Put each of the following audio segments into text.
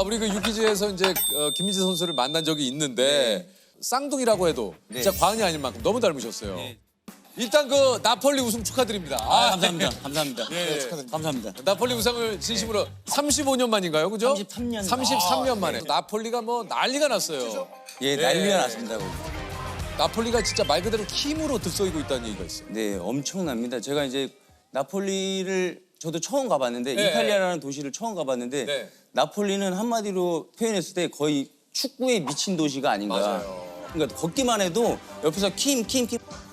우리 그 유키즈에서 이제 김민재 선수를 만난 적이 있는데 쌍둥이라고 해도 진짜 과언이 아닐 만큼 너무 닮으셨어요. 일단 그 나폴리 우승 축하드립니다. 감사합니다. 감사합니다. 예. 감사합니다. 나폴리 우승을 진심으로 35년 만인가요, 그죠? 33년. 33년 만에. 나폴리가 뭐 난리가 났어요. 예, 난리가 났습니다. 거기. 나폴리가 진짜 말 그대로 힘으로 들썩이고 있다는 얘기가 있어요. 네, 엄청납니다. 제가 이제 나폴리를 저도 처음 가봤는데 네. 이탈리아라는 도시를 처음 가봤는데 네. 나폴리는 한마디로 표현했을 때 거의 축구에 미친 도시가 아닌가. 맞아요. 그러니까 걷기만 해도 옆에서 킴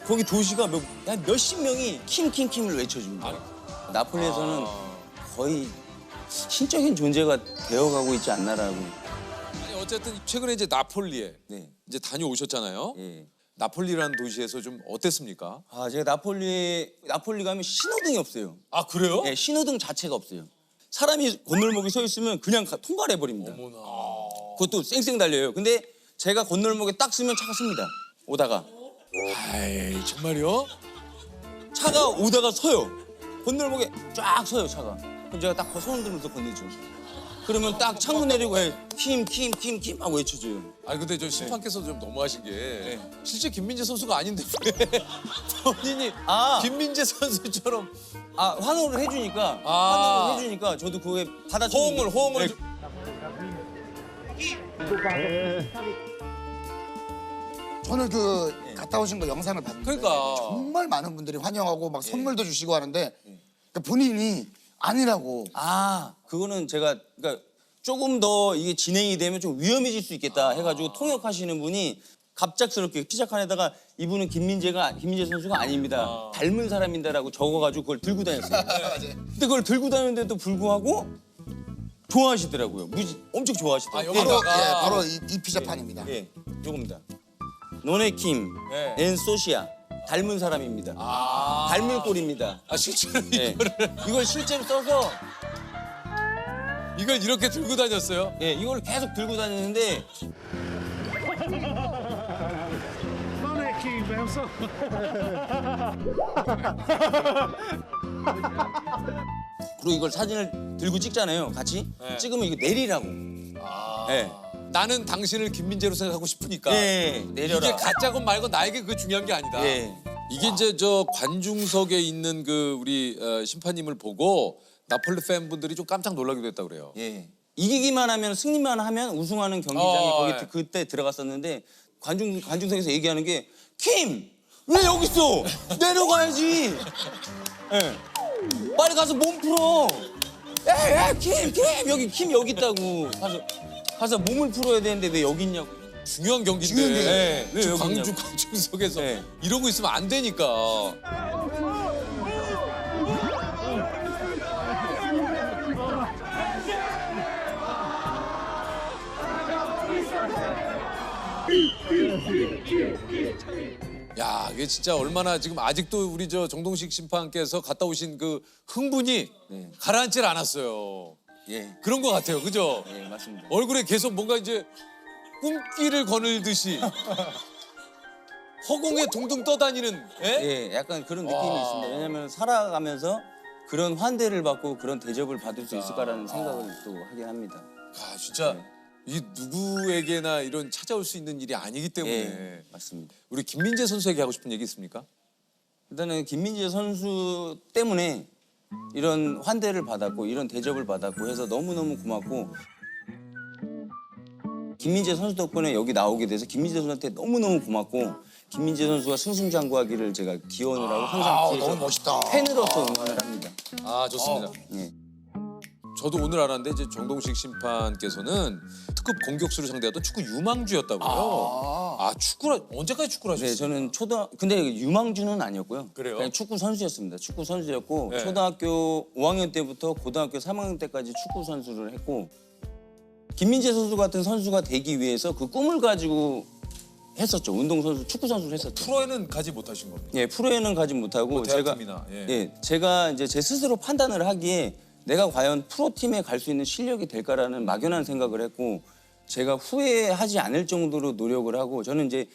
거기 도시가 한 몇십 명이 킴을 외쳐줍니다. 나폴리에서는 거의 신적인 존재가 되어가고 있지 않나라고. 아니 어쨌든 최근에 이제 나폴리에 네. 이제 다녀오셨잖아요. 예. 나폴리라는 도시에서 좀 어땠습니까? 제가 나폴리 가면 신호등이 없어요. 아 그래요? 예, 신호등 자체가 없어요. 사람이 건널목에 서 있으면 그냥 통과를 해버립니다. 어머나. 그것도 쌩쌩 달려요. 근데 제가 건널목에 딱 쓰면 차가 씁니다. 오다가. 아이 정말요? 차가 오다가 서요. 건널목에 쫙 서요, 차가. 그럼 제가 딱 손 들면서 건네죠. 그러면 딱 창문 내리고 킴 하고 외쳐줘요. 아니 근데 저 심판께서 좀 너무하신 게 실제 김민재 선수가 아닌데 왜 본인이 김민재 선수처럼 환호를 해주니까 저도 그거에 받아주는 호응을 네. 저는 그 갔다 오신 거 영상을 봤는데 그러니까. 정말 많은 분들이 환영하고 막 선물도 주시고 하는데 그러니까 본인이 아니라고. 그거는 제가 그러니까 조금 더 이게 진행이 되면 좀 위험해질 수 있겠다 해가지고 통역하시는 분이 갑작스럽게 피자칸에다가 이분은 김민재 선수가 아닙니다. 닮은 사람인다라고 적어가지고 그걸 들고 다녔어요. 근데 그걸 들고 다녔는데도 불구하고 좋아하시더라고요. 엄청 좋아하시더라고요. 여기다가 바로 이 피자판입니다. 예, 요겁니다. 노네킴 앤 소시아 닮은 사람입니다. 닮은 꼴입니다. 실제로 예. 이걸 실제로 써서 이걸 이렇게 들고 다녔어요? 이걸 계속 들고 다니는데 Non è Kim, è un so. 그리고 이걸 사진을 들고 찍잖아요. 같이 찍으면 이거 내리라고. 예. 나는 당신을 김민재로 생각하고 싶으니까 내려라. 이게 가짜건 말건 나에게 그게 중요한 게 아니다. 이게 이제 저 관중석에 있는 그 우리 심판님을 보고 나폴리 팬분들이 좀 깜짝 놀라기도 했다 그래요. 이기기만 하면 승리만 하면 우승하는 경기장이 거기 그때 들어갔었는데 관중석에서 얘기하는 게 킴! 왜 여기 있어? 내려가야지. 빨리 가서 몸 풀어. 킴 여기 킴 여기 있다고. 가서 몸을 풀어야 되는데 왜 여기 있냐고. 중요한 경기인데 중요한 경기. 왜 여기 관중석에서 이러고 있으면 안 되니까. 야, 이게 진짜 얼마나 지금 아직도 우리 저 정동식 심판께서 갔다 오신 그 흥분이 가라앉질 않았어요. 그런 것 같아요, 그죠? 맞습니다. 얼굴에 계속 뭔가 이제 꿈길을 거닐듯이 허공에 둥둥 떠다니는. 약간 그런 느낌이 있습니다. 왜냐면 살아가면서 그런 환대를 받고 그런 대접을 받을 수 있을까라는 생각을 또 하긴 합니다. 진짜 이 누구에게나 이런 찾아올 수 있는 일이 아니기 때문에. 맞습니다. 우리 김민재 선수에게 하고 싶은 얘기 있습니까? 일단은 김민재 선수 때문에 이런 환대를 받았고 이런 대접을 받았고 해서 너무너무 고맙고 김민재 선수 덕분에 여기 나오게 돼서 김민재 선수한테 너무너무 고맙고 김민재 선수가 승승장구하기를 제가 기원을 하고 항상 뒤에서 너무 멋있다. 팬으로서 응원을 합니다. 좋습니다. 저도 오늘 알았는데 이제 정동식 심판께서는 특급 공격수를 상대하던 축구 유망주였다고요. 축구라 언제까지 축구를 하셨어요? 저는 근데 유망주는 아니었고요. 그래요? 그냥 축구 선수였습니다. 축구 선수였고 네. 초등학교 5학년 때부터 고등학교 3학년 때까지 축구 선수를 했고 김민재 선수 같은 선수가 되기 위해서 그 꿈을 가지고 했었죠. 운동선수, 축구 선수를 했었죠. 프로에는 가지 못하신 겁니다. 프로에는 가지 못하고 대학팀이나, 제가 이제 제 스스로 판단을 하기에 내가 과연 프로팀에 갈 수 있는 실력이 될까라는 막연한 생각을 했고 제가 후회하지 않을 정도로 노력을 하고 저는 이제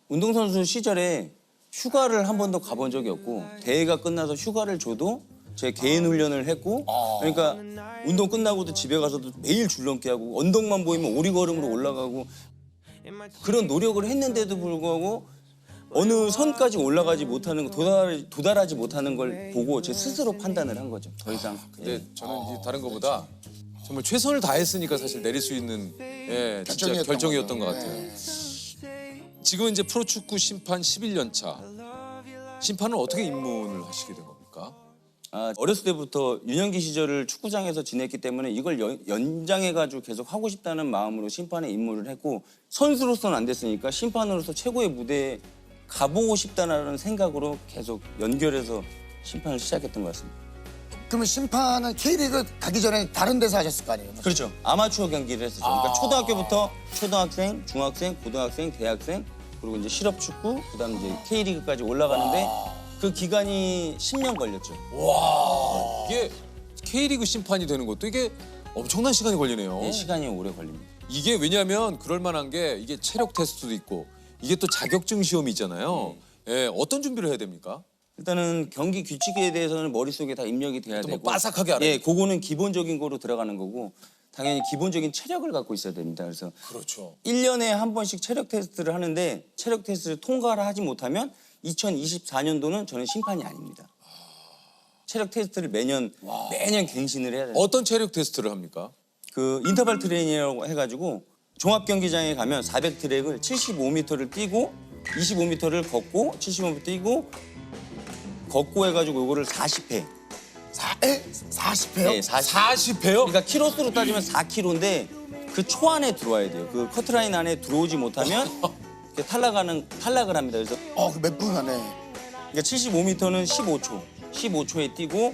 운동선수 시절에 휴가를 한 번도 가본 적이 없고 대회가 끝나서 휴가를 줘도 제 개인 훈련을 했고 그러니까 운동 끝나고도 집에 가서도 매일 줄넘기 하고 언덕만 보이면 오리걸음으로 올라가고 그런 노력을 했는데도 불구하고 어느 선까지 올라가지 못하는 도달하지 못하는 걸 보고 제 스스로 판단을 한 거죠. 더 이상. 근데 저는 이제 다른 것보다 정말 최선을 다했으니까 사실 내릴 수 있는 진짜 결정이었던 것 같아요. 지금 이제 프로축구 심판 11년 차. 심판은 어떻게 입문을 하시게 된 겁니까? 어렸을 때부터 유년기 시절을 축구장에서 지냈기 때문에 이걸 연장해가지고 계속 하고 싶다는 마음으로 심판에 입문을 했고 선수로서는 안 됐으니까 심판으로서 최고의 무대에 가보고 싶다는 생각으로 계속 연결해서 심판을 시작했던 것 같습니다. 그러면 심판은 K리그 가기 전에 다른 데서 하셨을 거 아니에요? 그렇죠. 아마추어 경기를 했었죠. 그러니까 초등학교부터 초등학생, 중학생, 고등학생, 대학생 그리고 이제 실업축구 그다음 이제 K리그까지 올라가는데 그 기간이 10년 걸렸죠. 이게 K리그 심판이 되는 것도 이게 엄청난 시간이 걸리네요. 예, 시간이 오래 걸립니다. 이게 왜냐하면 그럴 만한 게 이게 체력 테스트도 있고 이게 또 자격증 시험이 있잖아요. 예, 어떤 준비를 해야 됩니까? 일단은 경기 규칙에 대해서는 머릿속에 다 입력이 돼야 뭐 되고 빠삭하게 알아요. 예, 그거는 기본적인 거로 들어가는 거고 당연히 기본적인 체력을 갖고 있어야 됩니다. 그래서 그렇죠. 1년에 한 번씩 체력 테스트를 하는데 체력 테스트를 통과를 하지 못하면 2024년도는 저는 심판이 아닙니다. 체력 테스트를 매년 갱신을 해야 돼요. 어떤 체력 테스트를 합니까? 그 인터벌 트레이닝이라고 해가지고 종합 경기장에 가면 400트랙을 75m를 뛰고 25m를 걷고 75m 뛰고 걷고 해가지고 이거를 40회. 40회요? 네, 40회요? 그러니까 키로수로 따지면 4km인데 그 초 안에 들어와야 돼요. 그 커트라인 안에 들어오지 못하면 이렇게 탈락을 합니다. 그래서 그 몇 분 안에. 그러니까 75m는 15초, 15초에 뛰고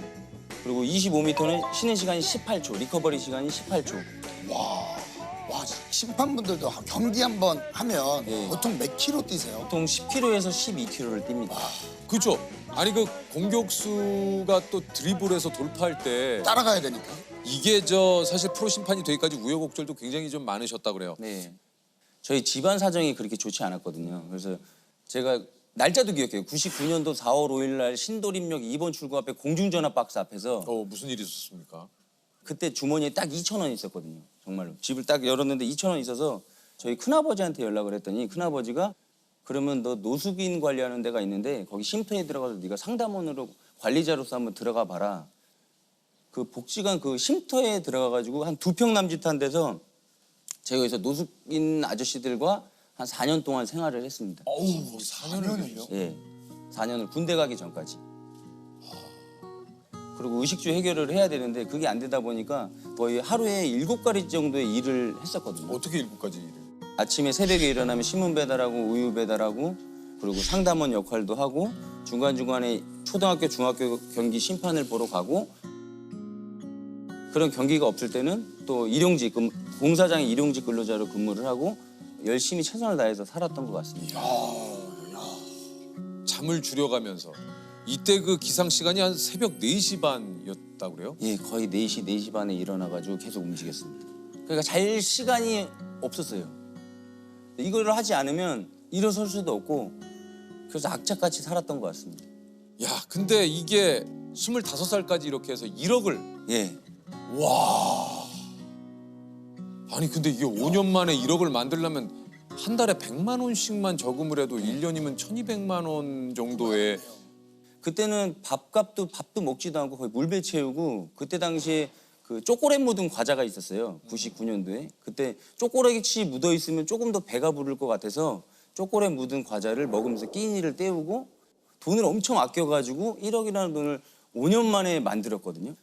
그리고 25m는 쉬는 시간이 18초, 리커버리 시간이 18초. 와, 심판분들도 경기 한 번 하면 예. 보통 몇 킬로 뛰세요? 보통 10km에서 12km를 뜁니다. 그렇죠. 아니 그 공격수가 또 드리블해서 돌파할 때 따라가야 되니까. 이게 사실 프로 심판이 되기까지 우여곡절도 굉장히 좀 많으셨다 그래요. 네. 저희 집안 사정이 그렇게 좋지 않았거든요. 그래서 제가 날짜도 기억해요. 99년도 4월 5일 날 신도림역 2번 출구 앞에 공중전화 박스 앞에서 무슨 일이 있었습니까? 그때 주머니에 딱 2,000원 있었거든요. 정말로. 집을 딱 열었는데 2,000원 있어서 저희 큰아버지한테 연락을 했더니 큰아버지가 그러면 너 노숙인 관리하는 데가 있는데 거기 쉼터에 들어가서 네가 상담원으로 관리자로서 한번 들어가 봐라. 그 복지관 그 쉼터에 들어가가지고 한 2평 남짓한 데서 제가 여기서 노숙인 아저씨들과 한 4년 동안 생활을 했습니다. 4년을요? 예, 4년을 군대 가기 전까지. 그리고 의식주 해결을 해야 되는데 그게 안 되다 보니까 거의 하루에 7가지 정도의 일을 했었거든요. 어떻게 7가지 일을? 아침에 새벽에 일어나면 신문 배달하고 우유 배달하고 그리고 상담원 역할도 하고 중간중간에 초등학교, 중학교 경기 심판을 보러 가고 그런 경기가 없을 때는 또 일용직, 공사장의 일용직 근로자로 근무를 하고 열심히 최선을 다해서 살았던 것 같습니다. 잠을 줄여가면서 이때 그 기상 시간이 한 새벽 4시 반이었다고 그래요? 예, 거의 4시 반에 일어나가지고 계속 움직였습니다. 그러니까 잘 시간이 없었어요. 이거를 하지 않으면 일어설 수도 없고 그래서 악착같이 살았던 것 같습니다. 야, 근데 이게 25살까지 이렇게 해서 1억을 예, 아니 근데 이게 5년 만에 1억을 만들려면 한 달에 100만 원씩만 저금을 해도 1년이면 1,200만 원 정도의 그때는 밥도 먹지도 않고 거의 물배 채우고 그때 당시에 그 초콜릿 묻은 과자가 있었어요. 99년도에. 그때 초콜릿이 묻어 있으면 조금 더 배가 부를 것 같아서 초콜릿 묻은 과자를 먹으면서 끼니를 때우고 돈을 엄청 아껴가지고 1억이라는 돈을 5년 만에 만들었거든요.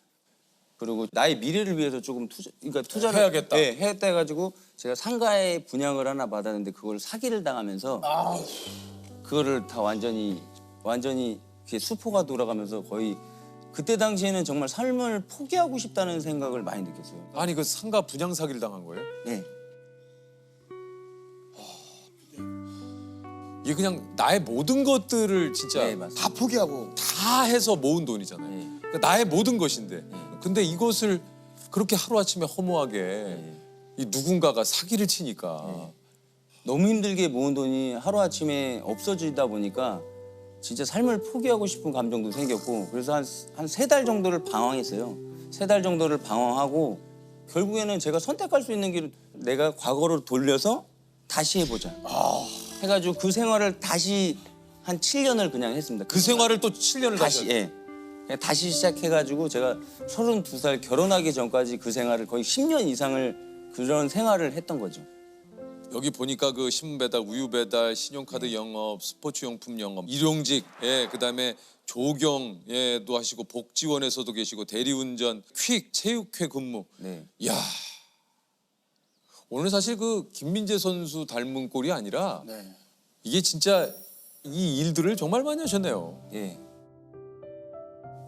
그리고 나의 미래를 위해서 조금 투자를 해야겠다. 네, 해야겠다 해가지고 제가 상가에 분양을 하나 받았는데 그걸 사기를 당하면서 그거를 다 완전히 이렇게 수포가 돌아가면서 거의 그때 당시에는 정말 삶을 포기하고 싶다는 생각을 많이 느꼈어요. 아니 그 상가 분양 사기를 당한 거예요? 네. 이게 그냥 나의 모든 것들을 진짜 네, 맞습니다. 다 포기하고. 다 해서 모은 돈이잖아요. 네. 그러니까 나의 모든 것인데 근데 이것을 그렇게 하루아침에 허무하게 이 누군가가 사기를 치니까 너무 힘들게 모은 돈이 하루아침에 없어지다 보니까 진짜 삶을 포기하고 싶은 감정도 생겼고 그래서 한 3달 정도를 방황했어요. 3달 정도를 방황하고 결국에는 제가 선택할 수 있는 길은 내가 과거로 돌려서 다시 해보자. 해가지고 그 생활을 다시 한 7년을 그냥 했습니다. 그 생활을 또 7년을 다시 예. 그냥 다시 시작해가지고 제가 32살 결혼하기 전까지 그 생활을 거의 10년 이상을 그런 생활을 했던 거죠. 여기 보니까 그 신문 배달, 우유 배달, 신용카드 영업, 스포츠 용품 영업, 일용직, 예, 그다음에 조경, 예도 하시고 복지원에서도 계시고 대리운전, 퀵, 체육회 근무. 네. 야. 오늘 사실 그 김민재 선수 닮은 꼴이 아니라 네. 이게 진짜 이 일들을 정말 많이 하셨네요. 예.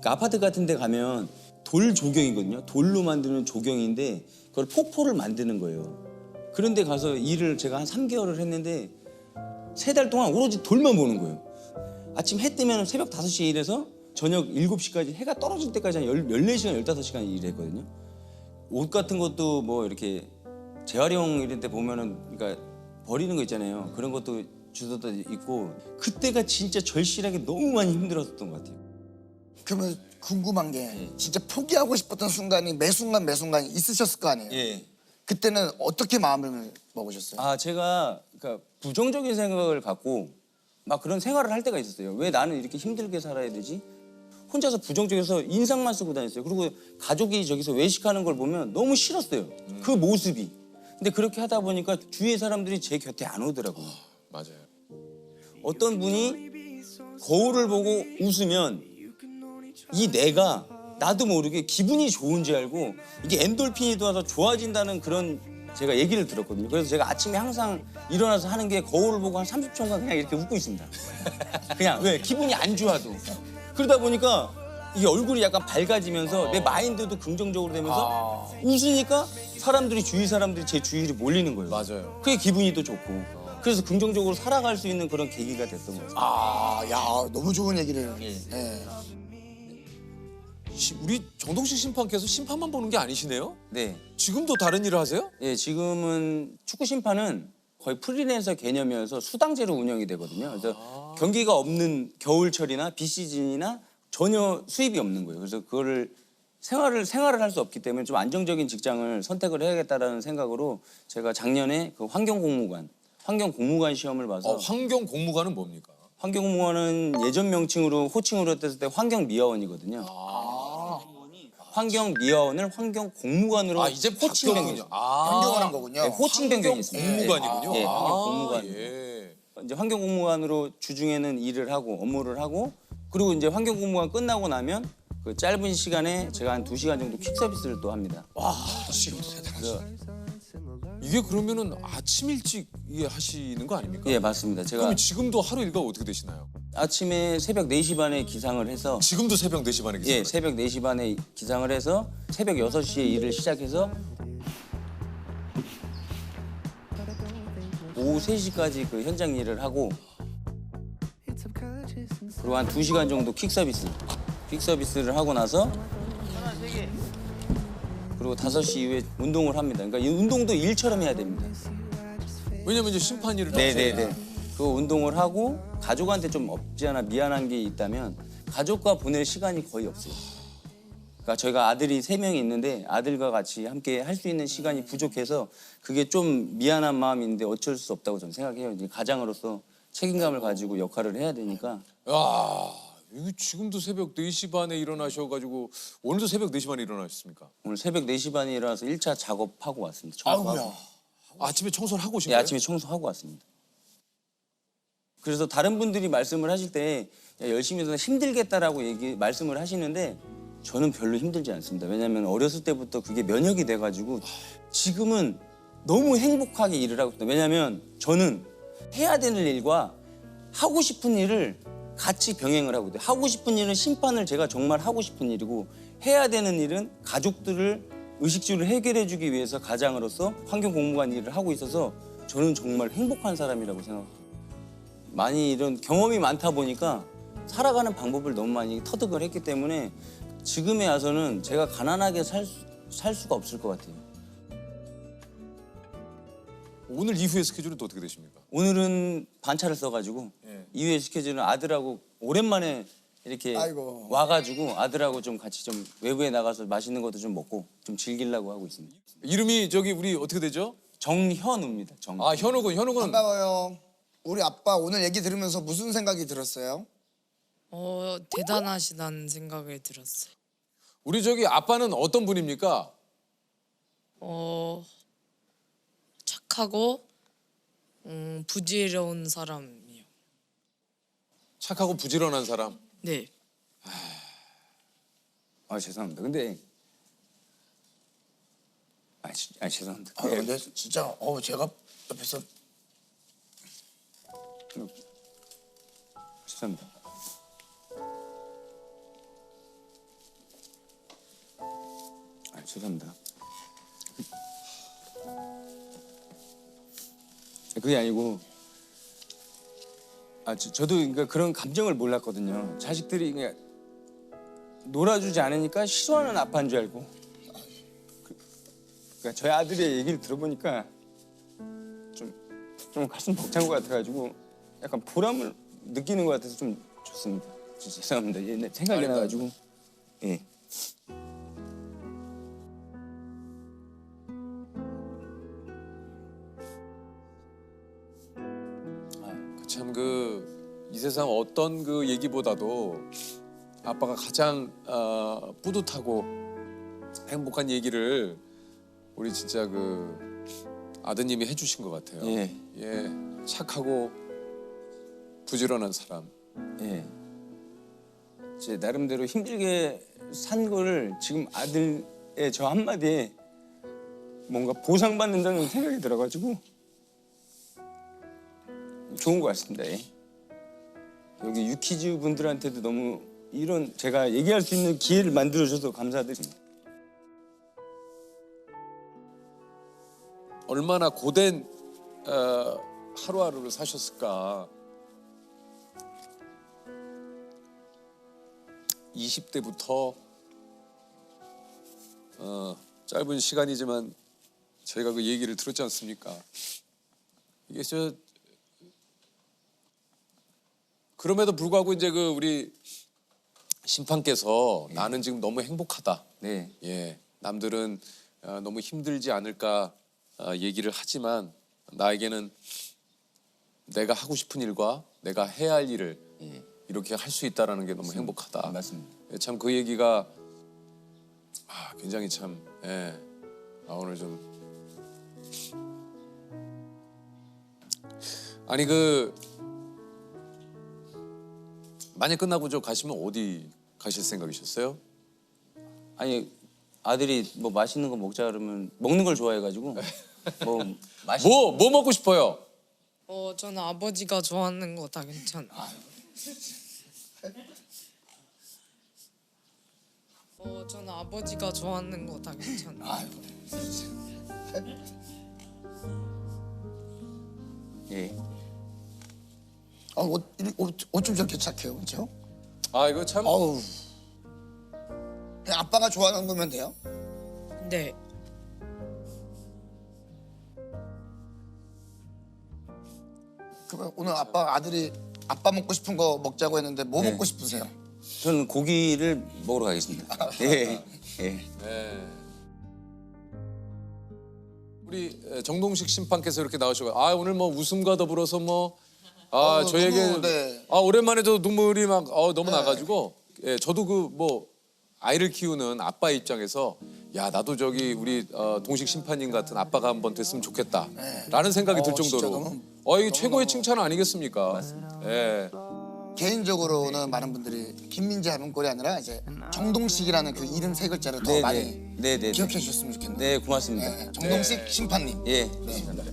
그 아파트 같은 데 가면 돌 조경이거든요. 돌로 만드는 조경인데 그걸 폭포를 만드는 거예요. 그런 데 가서 일을 제가 한 3개월을 했는데 3달 동안 오로지 돌만 보는 거예요. 아침 해 뜨면 새벽 5시에 일해서 저녁 7시까지 해가 떨어질 때까지 한 14시간, 15시간 일했거든요. 옷 같은 것도 뭐 이렇게 재활용 이런 데 보면은 그러니까 버리는 거 있잖아요. 그런 것도 주워다 있고 그때가 진짜 절실하게 너무 많이 힘들었던 것 같아요. 그러면 궁금한 게 진짜 포기하고 싶었던 순간이 매 순간 있으셨을 거 아니에요? 예. 그때는 어떻게 마음을 먹으셨어요? 아 제가 그러니까 부정적인 생각을 갖고 막 그런 생활을 할 때가 있었어요. 왜 나는 이렇게 힘들게 살아야 되지? 혼자서 부정적이어서 인상만 쓰고 다녔어요. 그리고 가족이 저기서 외식하는 걸 보면 너무 싫었어요. 그 모습이. 근데 그렇게 하다 보니까 주위의 사람들이 제 곁에 안 오더라고요. 맞아요. 어떤 분이 거울을 보고 웃으면 이 내가 나도 모르게 기분이 좋은 줄 알고 이게 엔돌핀이 돌아서 좋아진다는 그런 제가 얘기를 들었거든요. 그래서 제가 아침에 항상 일어나서 하는 게 거울을 보고 한 30초간 그냥 이렇게 웃고 있습니다. 그냥 왜 기분이 안 좋아도. 그러다 보니까 이게 얼굴이 약간 밝아지면서 내 마인드도 긍정적으로 되면서 웃으니까 사람들이 주위 사람들이 제 주위로 몰리는 거예요. 맞아요. 그게 기분이 또 좋고. 그래서 긍정적으로 살아갈 수 있는 그런 계기가 됐던 거죠. 야, 너무 좋은 얘기를. 예. 우리 정동식 심판께서 심판만 보는 게 아니시네요? 네. 지금도 다른 일을 하세요? 예, 지금은 축구 심판은 거의 프리랜서 개념이어서 수당제로 운영이 되거든요. 그래서 경기가 없는 겨울철이나 비시즌이나 전혀 수입이 없는 거예요. 그래서 그거를 생활을 할 수 없기 때문에 좀 안정적인 직장을 선택을 해야겠다라는 생각으로 제가 작년에 그 환경공무관 시험을 봐서 환경공무관은 뭡니까? 환경공무관은 예전 명칭으로 호칭으로 했을 때 환경미화원이거든요. 환경미화원을 환경공무관으로 이제 호칭 변경이죠. 변경을 거군요. 네, 호칭 변경했습니다. 공무관이군요. 예, 환경공무관. 예. 이제 환경공무관으로 주중에는 일을 하고 업무를 하고 그리고 이제 환경공무관 끝나고 나면 그 짧은 시간에 제가 한 2시간 정도 퀵 서비스를 또 합니다. 이게 그러면은 아침 일찍 하시는 거 아닙니까? 예, 맞습니다. 제가 그럼 지금도 하루 일과가 어떻게 되시나요? 아침에 새벽 4시 반에 기상을 해서 지금도 새벽 4시 반에 계세요? 예, 새벽 4시 반에 기상을 해서 새벽 6시에 일을 시작해서 오후 3시까지 그 현장 일을 하고 그리고 한 2시간 정도 퀵 서비스를 하고 나서 그리고 5시 이후에 운동을 합니다. 그러니까 이 운동도 일처럼 해야 됩니다. 왜냐면 이제 심판 일을 네네네. 그 운동을 하고 가족한테 좀 없지 않아 미안한 게 있다면 가족과 보낼 시간이 거의 없어요. 그러니까 저희가 아들이 3명이 있는데 아들과 같이 함께 할 수 있는 시간이 부족해서 그게 좀 미안한 마음이 있는데 어쩔 수 없다고 저는 생각해요. 이제 가장으로서 책임감을 가지고 역할을 해야 되니까. 야, 이거 지금도 새벽 4시 반에 일어나셔가지고 오늘도 새벽 4시 반에 일어나셨습니까? 오늘 새벽 4시 반에 일어나서 1차 작업하고 왔습니다. 아우야. 청소하고. 아침에 청소를 하고 오신 예, 거예요? 아침에 청소하고 왔습니다. 그래서 다른 분들이 말씀을 하실 때 야, 열심히 해서 힘들겠다라고 말씀을 하시는데 저는 별로 힘들지 않습니다. 왜냐하면 어렸을 때부터 그게 면역이 돼가지고 지금은 너무 행복하게 일을 하고 있습니다. 왜냐하면 저는 해야 되는 일과 하고 싶은 일을 같이 병행을 하고 있어요. 하고 싶은 일은 심판을 제가 정말 하고 싶은 일이고 해야 되는 일은 가족들을 의식주를 해결해주기 위해서 가장으로서 환경공무관 일을 하고 있어서 저는 정말 행복한 사람이라고 생각합니다. 많이 이런 경험이 많다 보니까 살아가는 방법을 너무 많이 터득을 했기 때문에 지금에 와서는 제가 가난하게 살 수가 없을 것 같아요. 오늘 이후의 스케줄은 또 어떻게 되십니까? 오늘은 반차를 써가지고 예. 이후의 스케줄은 아들하고 오랜만에 이렇게 아이고. 와가지고 아들하고 좀 같이 좀 외부에 나가서 맛있는 것도 좀 먹고 좀 즐기려고 하고 있습니다. 이름이 저기 우리 어떻게 되죠? 정현우입니다. 아 현우군. 반가워요. 우리 아빠 오늘 얘기 들으면서 무슨 생각이 들었어요? 대단하시다는 생각을 들었어요. 우리 저기 아빠는 어떤 분입니까? 착하고 부지런한 사람이요. 착하고 부지런한 사람. 네. 죄송합니다. 근데 죄송합니다. 근데 진짜 제가 옆에서 죄송합니다. 죄송합니다. 그게 아니고 저도 그러니까 그런 감정을 몰랐거든요. 자식들이 그냥 놀아주지 않으니까 싫어하는 아빠인 줄 알고. 그러니까 저희 아들의 얘기를 들어보니까 좀 가슴 벅찬 것 같아가지고 약간 보람을 느끼는 것 같아서 좀 좋습니다. 죄송합니다. 옛날 생각이 나가지고. 예. 참 이 세상 어떤 그 얘기보다도 아빠가 가장 뿌듯하고 행복한 얘기를 우리 진짜 그 아드님이 해주신 것 같아요. 예. 예, 착하고 부지런한 사람. 예. 제 나름대로 힘들게 산 거를 지금 아들의 저 한마디에 뭔가 보상받는다는 생각이 들어가지고 좋은 것 같습니다. 예. 여기 유키즈 분들한테도 너무 이런 제가 얘기할 수 있는 기회를 만들어줘서 감사드립니다. 얼마나 고된 하루하루를 사셨을까. 20대부터 짧은 시간이지만 저희가 그 얘기를 들었지 않습니까? 이게 그럼에도 불구하고 이제 그 우리 심판께서 나는 지금 너무 행복하다. 네. 예, 남들은 너무 힘들지 않을까 얘기를 하지만 나에게는 내가 하고 싶은 일과 내가 해야 할 일을 이렇게 할 수 있다라는 게 너무 행복하다. 맞습니다. 참 그 얘기가 굉장히 참 오늘 좀 아니 만약 끝나고 저 가시면 어디 가실 생각이셨어요? 아니 아들이 뭐 맛있는 거 먹자 그러면 먹는 걸 좋아해가지고 뭐 맛있는 뭐 먹고 싶어요? 저는 아버지가 좋아하는 거 다 괜찮아요. 저는 아버지가 좋아하는 거 다 괜찮아요. 예. 어쩜 저렇게 착해요, 그렇죠? 이거 참 어우. 그냥 아빠가 좋아하는 거면 돼요? 네. 그러면 오늘 아들이 아빠 먹고 싶은 거 먹자고 했는데 뭐 네. 먹고 싶으세요? 저는 고기를 먹으러 가겠습니다. 예. 예. 네. 우리 정동식 심판께서 이렇게 나오시고 오늘 뭐 웃음과 더불어서 저에게 너무, 네. 오랜만에 저 눈물이 막 너무 나가지고 저도 그 뭐 아이를 키우는 아빠 입장에서 야 나도 저기 우리 동식 심판님 같은 아빠가 한번 됐으면 좋겠다라는 생각이 들 진짜 정도로 너무, 이게 최고의 칭찬 아니겠습니까? 예. 개인적으로는 많은 분들이 김민재 하는 꼴이 아니라 이제 정동식이라는 그 이름 세 글자를 더 많이 네. 기억해 주셨으면 좋겠네요. 네, 고맙습니다. 네, 정동식 심판님. 예. 좋습니다.